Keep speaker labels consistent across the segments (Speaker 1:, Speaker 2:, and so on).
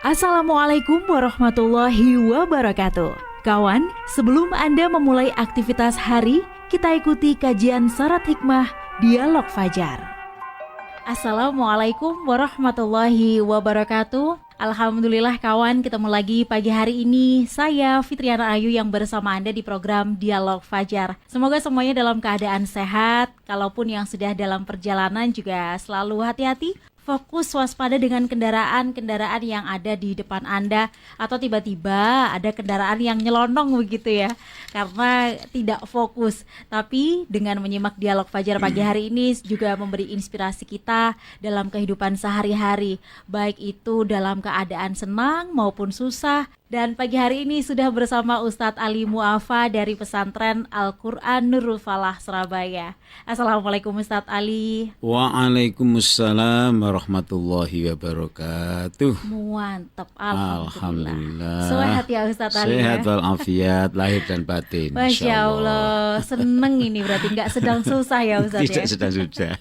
Speaker 1: Assalamualaikum warahmatullahi wabarakatuh. Kawan, sebelum Anda memulai aktivitas hari, kita ikuti kajian Syarat Hikmah Dialog Fajar. Assalamualaikum warahmatullahi wabarakatuh. Alhamdulillah kawan, ketemu lagi pagi hari ini. Saya Fitriana Ayu yang bersama Anda di program Dialog Fajar. Semoga semuanya dalam keadaan sehat. Kalaupun yang sudah dalam perjalanan juga selalu hati-hati. Fokus waspada dengan kendaraan-kendaraan yang ada di depan Anda, atau tiba-tiba ada kendaraan yang nyelonong begitu ya, karena tidak fokus. Tapi dengan menyimak Dialog Fajar pagi hari ini juga memberi inspirasi kita dalam kehidupan sehari-hari, baik itu dalam keadaan senang maupun susah. Dan pagi hari ini sudah bersama Ustadz Ali Mu'afa dari Pesantren Al-Quran Nurul Falah, Surabaya. Assalamualaikum Ustadz Ali.
Speaker 2: Waalaikumsalam warahmatullahi wabarakatuh.
Speaker 1: Mantap, alhamdulillah.
Speaker 2: Sehat
Speaker 1: ya Ustadz Ali.
Speaker 2: Sehat walafiat, lahir dan batin.
Speaker 1: Masya Allah, seneng ini berarti nggak sedang susah ya Ustadz.
Speaker 2: Tidak sedang susah.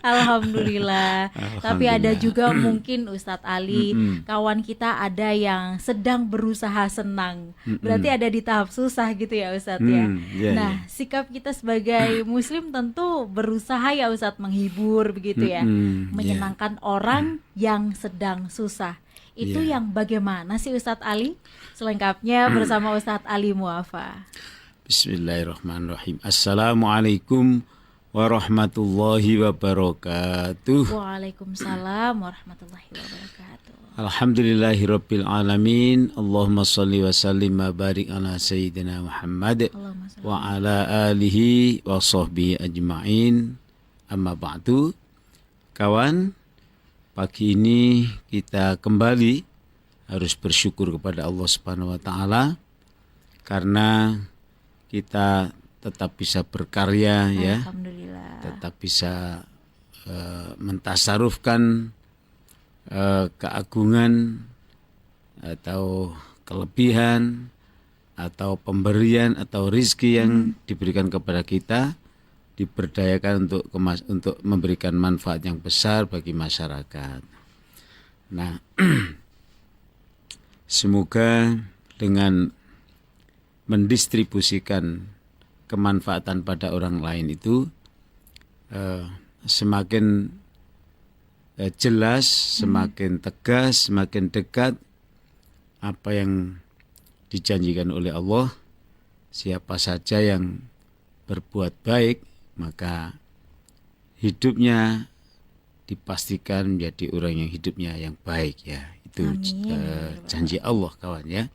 Speaker 1: Alhamdulillah. Tapi ada juga mungkin Ustadz Ali, kawan kita ada yang sedang berusaha senang. Berarti ada di tahap susah gitu ya Ustadz ya. Nah, sikap kita sebagai muslim tentu berusaha ya Ustadz menghibur begitu ya. Menyenangkan orang yang sedang susah. Itu yang bagaimana sih Ustadz Ali? Selengkapnya bersama Ustadz Ali Mu'afa.
Speaker 2: Bismillahirrahmanirrahim. Assalamualaikum warahmatullahi wabarakatuh.
Speaker 1: Waalaikumsalam warahmatullahi wabarakatuh.
Speaker 2: Alhamdulillahirabbil alamin. Allahumma shalli wa sallim wa barik ala sayyidina Muhammad wa ala alihi wa sahbihi ajma'in. Amma ba'du. Kawan, pagi ini kita kembali harus bersyukur kepada Allah Subhanahu wa taala karena kita tetap bisa berkarya ya, tetap bisa mentasarufkan keagungan atau kelebihan atau pemberian atau rizki yang diberikan kepada kita, diberdayakan untuk memberikan manfaat yang besar bagi masyarakat. Nah, semoga dengan mendistribusikan kemanfaatan pada orang lain itu semakin jelas, semakin tegas, semakin dekat apa yang dijanjikan oleh Allah. Siapa saja yang berbuat baik, maka hidupnya dipastikan menjadi orang yang hidupnya yang baik ya. Itu janji Allah kawan ya.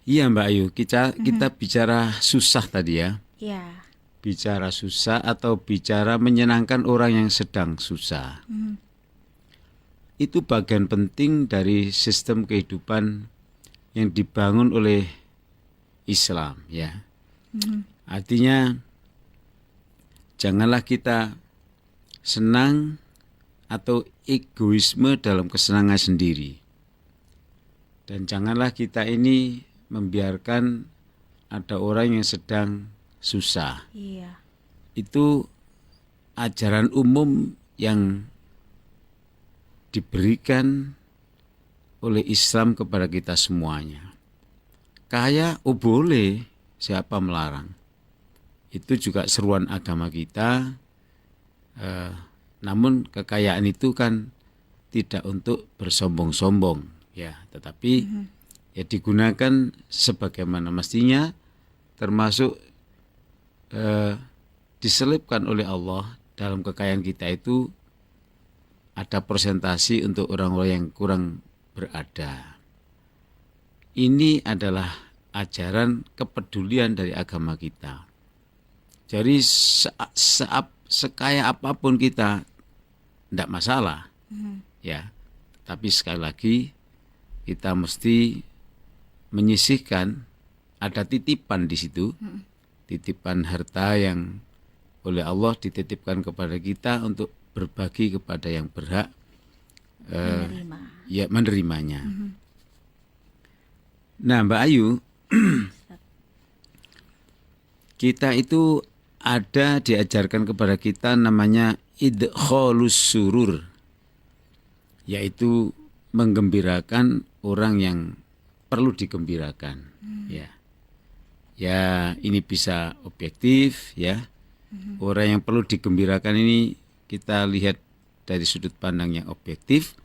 Speaker 2: Iya Mbak Ayu, kita bicara susah tadi ya.
Speaker 1: Iya.
Speaker 2: Bicara susah atau bicara menyenangkan orang yang sedang susah. Itu bagian penting dari sistem kehidupan yang dibangun oleh Islam ya. Artinya janganlah kita senang atau egoisme dalam kesenangan sendiri. Dan janganlah kita ini membiarkan ada orang yang sedang susah.
Speaker 1: Iya.
Speaker 2: Itu ajaran umum yang diberikan oleh Islam kepada kita semuanya. Kaya, boleh, siapa melarang. Itu juga seruan agama kita. Namun kekayaan itu kan tidak untuk bersombong-sombong, ya, tetapi ya digunakan sebagaimana mestinya, termasuk diselipkan oleh Allah dalam kekayaan kita itu ada persentasi untuk orang-orang yang kurang berada. Ini adalah ajaran kepedulian dari agama kita. Jadi sekaya apapun kita tidak masalah, ya. Tapi sekali lagi kita mesti menyisihkan, ada titipan di situ, titipan harta yang oleh Allah dititipkan kepada kita untuk berbagi kepada yang berhak menerimanya. Nah Mbak Ayu, kita itu ada diajarkan kepada kita namanya idkhalus surur, yaitu menggembirakan orang yang perlu digembirakan. Ya, ini bisa objektif ya. Orang yang perlu digembirakan ini kita lihat dari sudut pandang yang objektif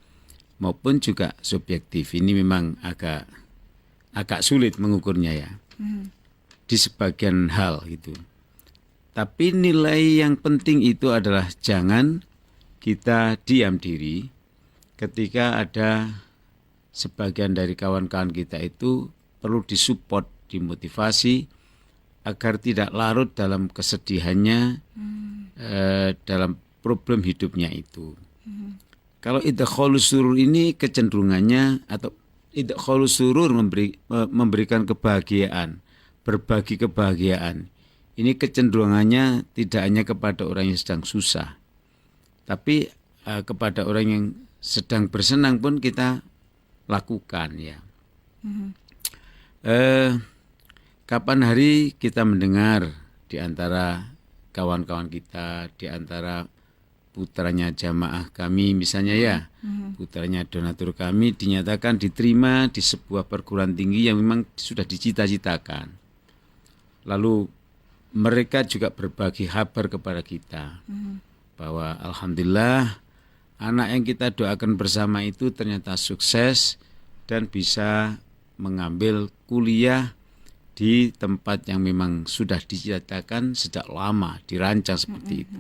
Speaker 2: maupun juga subjektif. Ini memang agak sulit mengukurnya ya. Di sebagian hal gitu. Tapi nilai yang penting itu adalah jangan kita diam diri ketika ada sebagian dari kawan-kawan kita itu perlu disupport, dimotivasi agar tidak larut dalam kesedihannya, dalam problem hidupnya itu. Kalau idkhalus surur ini kecenderungannya atau idkhalus surur memberikan kebahagiaan, berbagi kebahagiaan. Ini kecenderungannya tidak hanya kepada orang yang sedang susah, tapi kepada orang yang sedang bersenang pun kita lakukan ya. Kapan hari kita mendengar di antara kawan-kawan kita, di antara putranya jamaah kami misalnya ya, putranya donatur kami dinyatakan diterima di sebuah perguruan tinggi yang memang sudah dicita-citakan. Lalu mereka juga berbagi kabar kepada kita bahwa alhamdulillah anak yang kita doakan bersama itu ternyata sukses dan bisa mengambil kuliah di tempat yang memang sudah dicita-citakan sejak lama, dirancang seperti itu.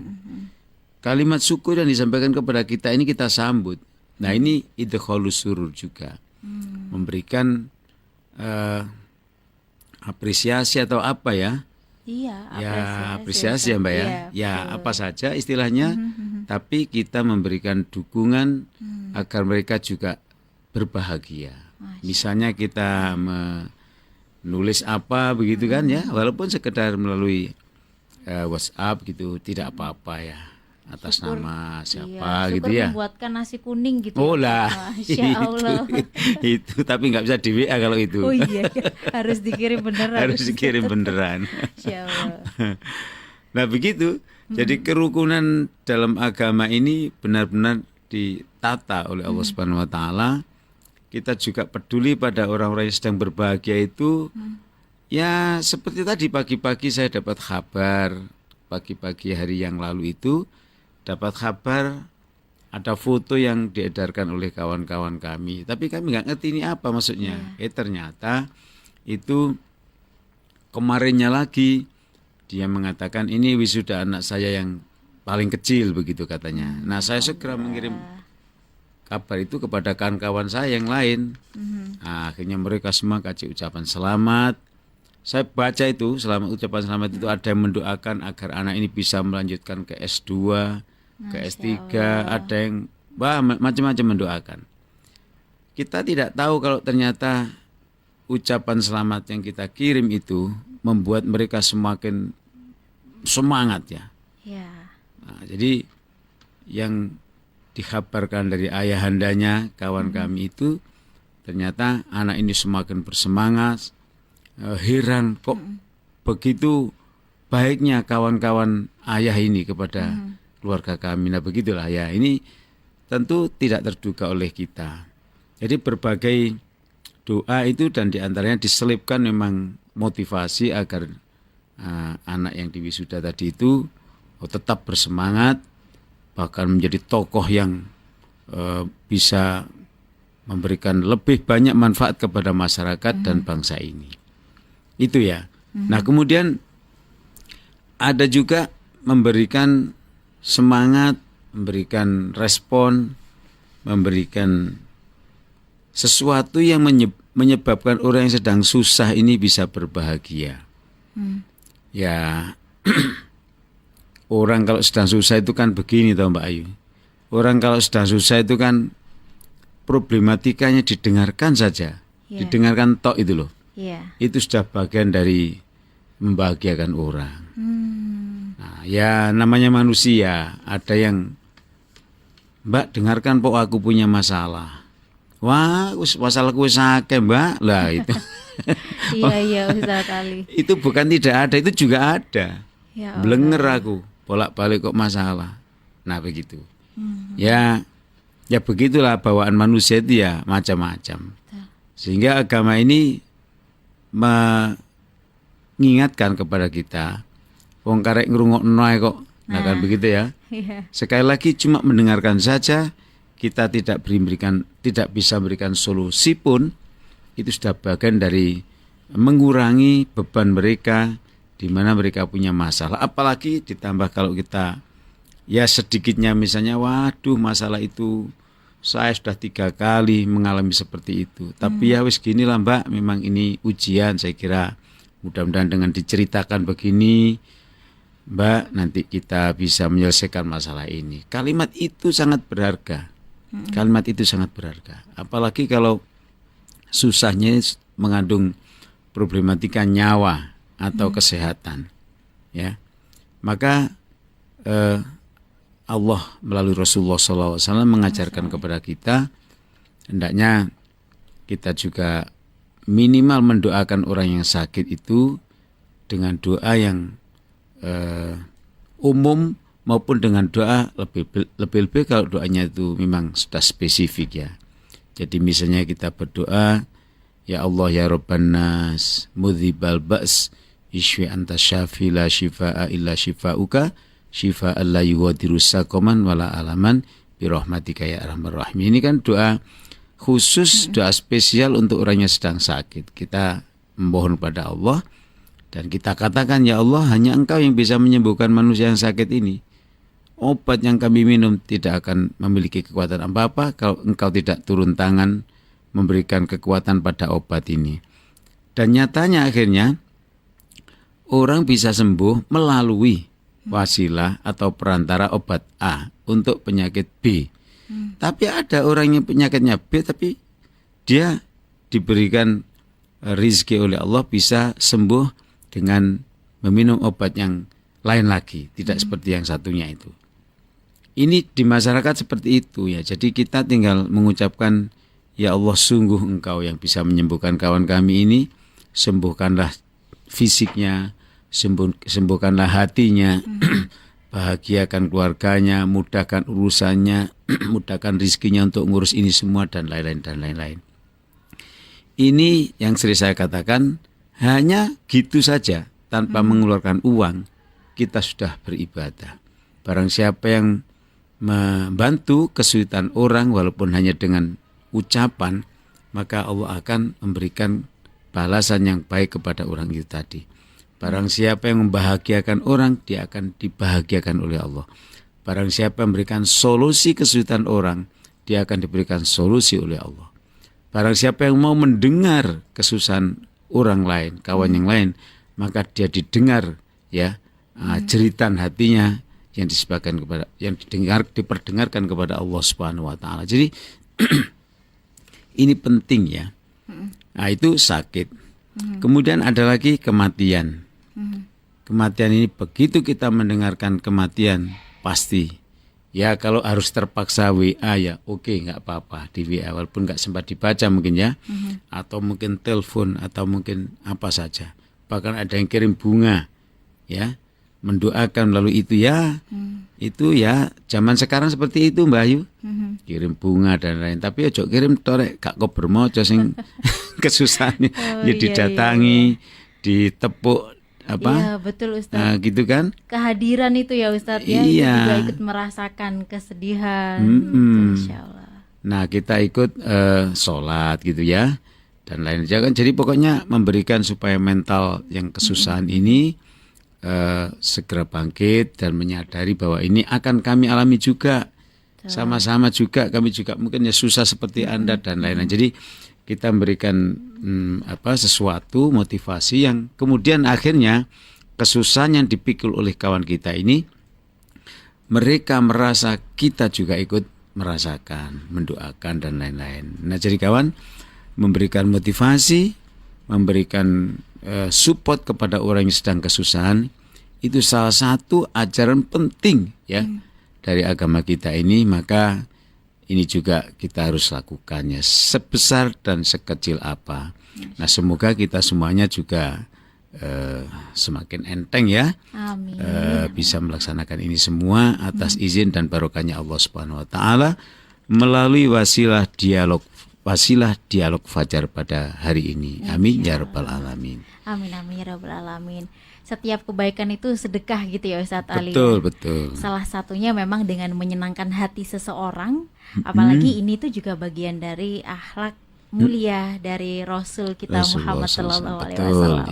Speaker 2: Kalimat syukur yang disampaikan kepada kita ini kita sambut. Nah ini idkhalus surur juga. Memberikan apresiasi atau apa ya?
Speaker 1: Iya,
Speaker 2: apresiasi ya Mbak ya. Ya apa saja istilahnya, tapi kita memberikan dukungan agar mereka juga berbahagia. Misalnya kita menulis apa begitu kan ya, walaupun sekedar melalui WhatsApp gitu, tidak apa-apa ya. Atas syukur, nama siapa gitu ya.
Speaker 1: Membuatkan nasi kuning gitu.
Speaker 2: Oh lah,
Speaker 1: Masya Allah.
Speaker 2: itu tapi nggak bisa di WA kalau itu.
Speaker 1: Oh iya, harus dikirim beneran.
Speaker 2: Harus dikirim beneran.
Speaker 1: Masya Allah.
Speaker 2: Nah begitu, jadi kerukunan dalam agama ini benar-benar ditata oleh Allah Subhanahu Wa Taala. Kita juga peduli pada orang-orang yang sedang berbahagia itu. Ya seperti tadi pagi-pagi saya dapat kabar, pagi-pagi hari yang lalu itu dapat kabar ada foto yang diedarkan oleh kawan-kawan kami, tapi kami nggak ngerti ini apa maksudnya. Ternyata itu kemarinnya lagi dia mengatakan ini wisuda anak saya yang paling kecil begitu katanya. Nah saya segera mengirim kabar itu kepada kawan-kawan saya yang lain. Nah, akhirnya mereka semua kasih ucapan selamat. Saya baca itu ucapan selamat itu ada yang mendoakan agar anak ini bisa melanjutkan ke S2, ke S3, ada yang macam-macam mendoakan. Kita tidak tahu kalau ternyata ucapan selamat yang kita kirim itu membuat mereka semakin semangat ya. Nah, jadi yang dikabarkan dari ayahandanya kawan kami itu ternyata anak ini semakin bersemangat. Heran kok begitu baiknya kawan-kawan ayah ini kepada keluarga kami. Nah begitulah ya, ini tentu tidak terduga oleh kita. Jadi berbagai doa itu dan diantaranya diselipkan memang motivasi agar anak yang diwisuda tadi itu tetap bersemangat, bahkan menjadi tokoh yang bisa memberikan lebih banyak manfaat kepada masyarakat dan bangsa ini. Itu ya. Nah kemudian ada juga memberikan semangat, memberikan respon, memberikan sesuatu yang menyebabkan orang yang sedang susah ini bisa berbahagia. Ya orang kalau sedang susah itu kan begini toh Mbak Ayu. Orang kalau sedang susah itu kan problematikanya didengarkan saja. Didengarkan tok itu loh. Itu sudah bagian dari membahagiakan orang. Nah, ya namanya manusia, ada yang Mbak dengarkan pok aku punya masalah. Wah, masalahku sakit Mbak. Lah itu.
Speaker 1: Iya Ustaz Ali.
Speaker 2: Itu bukan tidak ada, itu juga ada.
Speaker 1: Ya
Speaker 2: Blenger aku, bolak-balik kok masalah. Nah begitu. Ya Ya begitulah bawaan manusia itu ya macam-macam. Sehingga agama ini mengingatkan kepada kita, wong karek ngrungokno ae kok. Nah kan begitu ya.
Speaker 1: Iya.
Speaker 2: Sekali lagi cuma mendengarkan saja, kita tidak bisa memberikan solusi pun, itu sudah bagian dari mengurangi beban mereka di mana mereka punya masalah. Apalagi ditambah kalau kita ya sedikitnya misalnya, waduh masalah itu saya sudah 3 kali mengalami seperti itu. Tapi ya wis gini lah Mbak, memang ini ujian saya kira. Mudah-mudahan dengan diceritakan begini, Mbak, nanti kita bisa menyelesaikan masalah ini. Kalimat itu sangat berharga. Kalimat itu sangat berharga. Apalagi kalau susahnya mengandung problematika nyawa atau kesehatan. Ya, maka Allah melalui Rasulullah SAW mengajarkan kepada kita, hendaknya kita juga minimal mendoakan orang yang sakit itu dengan doa yang umum maupun dengan doa lebih kalau doanya itu memang sudah spesifik ya. Jadi misalnya kita berdoa, ya Allah ya Rabban nas mudhibal ba's ishfi anta syafi la shifaa illa shifauka syifa'an la yughadiru saqaman wala alaman bi rahmatika ya arhamar rahimin. Ini kan doa khusus, doa spesial untuk orang yang sedang sakit. Kita memohon pada Allah dan kita katakan, ya Allah, hanya Engkau yang bisa menyembuhkan manusia yang sakit ini. Obat yang kami minum tidak akan memiliki kekuatan apa-apa kalau Engkau tidak turun tangan memberikan kekuatan pada obat ini. Dan nyatanya akhirnya orang bisa sembuh melalui wasilah atau perantara obat A untuk penyakit B. Tapi ada orang yang penyakitnya B tapi dia diberikan rizki oleh Allah bisa sembuh dengan meminum obat yang lain lagi, tidak seperti yang satunya itu. Ini di masyarakat seperti itu ya. Jadi kita tinggal mengucapkan, ya Allah sungguh Engkau yang bisa menyembuhkan kawan kami ini, sembuhkanlah fisiknya, sembuhkanlah hatinya, bahagiakan keluarganya, mudahkan urusannya, mudahkan rizkinya untuk ngurus ini semua dan lain-lain dan lain-lain. Ini yang sering saya katakan, hanya gitu saja tanpa mengeluarkan uang kita sudah beribadah. Barang siapa yang membantu kesulitan orang walaupun hanya dengan ucapan, maka Allah akan memberikan balasan yang baik kepada orang itu tadi. Barang siapa yang membahagiakan orang, dia akan dibahagiakan oleh Allah. Barang siapa yang memberikan solusi kesulitan orang, dia akan diberikan solusi oleh Allah. Barang siapa yang mau mendengar kesusahan orang lain, kawan yang lain, maka dia didengar ya jeritan hatinya yang disebabkan kepada, yang diperdengarkan kepada Allah Subhanahu wa taala. Jadi ini penting ya. Nah, itu sakit. Kemudian ada lagi kematian. Kematian ini begitu kita mendengarkan kematian pasti. Ya kalau harus terpaksa WA ya oke, nggak apa-apa di WA walaupun nggak sempat dibaca mungkin ya. Atau mungkin telepon atau mungkin apa saja. Bahkan ada yang kirim bunga ya, mendoakan melalui itu ya. Itu ya zaman sekarang seperti itu Mbak Ayu. Kirim bunga dan lain. Tapi ojo kirim torek gak kober moco sing kesusahannya didatangi, ditepuk apa?
Speaker 1: Iya betul Ustaz.
Speaker 2: Gitu kan?
Speaker 1: Kehadiran itu ya Ustaz ya,
Speaker 2: iya.
Speaker 1: Kita juga ikut merasakan kesedihan. Insya Allah.
Speaker 2: Nah kita ikut sholat gitu ya dan lain jangan. Jadi pokoknya memberikan supaya mental yang kesusahan ini segera bangkit dan menyadari bahwa ini akan kami alami juga. Sama-sama juga kami juga mungkin ya susah seperti Anda dan lain-lain. Jadi kita memberikan sesuatu motivasi yang kemudian akhirnya kesusahan yang dipikul oleh kawan kita ini mereka merasa kita juga ikut merasakan, mendoakan dan lain-lain. Nah, jadi kawan memberikan motivasi, memberikan support kepada orang yang sedang kesusahan itu salah satu ajaran penting ya dari agama kita ini, maka ini juga kita harus lakukannya sebesar dan sekecil apa. Nah semoga kita semuanya juga semakin enteng ya. Amin. Bisa melaksanakan ini semua atas izin dan barokahnya Allah Subhanahu wa taala. melalui wasilah dialog fajar pada hari ini. Amin ya rabbal alamin.
Speaker 1: Amin amin ya rabbal alamin. Setiap kebaikan itu sedekah gitu ya Ustadz Ali.
Speaker 2: Betul.
Speaker 1: Salah satunya memang dengan menyenangkan hati seseorang, apalagi ini tuh juga bagian dari akhlak mulia dari Rasul kita Muhammad sallallahu alaihi wasallam.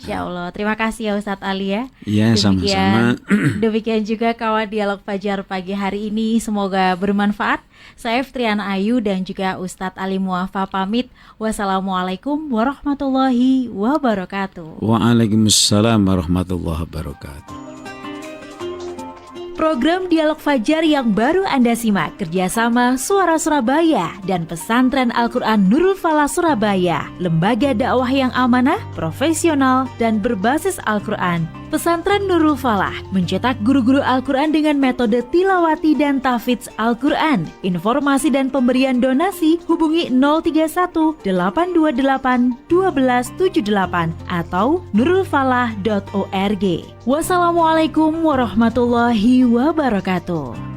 Speaker 1: Ya Allah, terima kasih ya Ustadz Ali ya.
Speaker 2: Iya, sama-sama.
Speaker 1: Demikian juga kawan Dialog Fajar pagi hari ini, semoga bermanfaat. Saya Fitriana Ayu dan juga Ustadz Ali Muafa pamit. Wassalamualaikum warahmatullahi wabarakatuh.
Speaker 2: Waalaikumsalam warahmatullahi wabarakatuh.
Speaker 1: Program Dialog Fajar yang baru Anda simak kerjasama Suara Surabaya dan Pesantren Al-Quran Nurul Falah Surabaya, lembaga dakwah yang amanah, profesional, dan berbasis Al-Quran. Pesantren Nurul Falah mencetak guru-guru Al-Quran dengan metode tilawati dan tahfidz Al-Quran. Informasi dan pemberian donasi hubungi 031 828 1278 atau nurulfalah.org. Wassalamualaikum warahmatullahi wabarakatuh.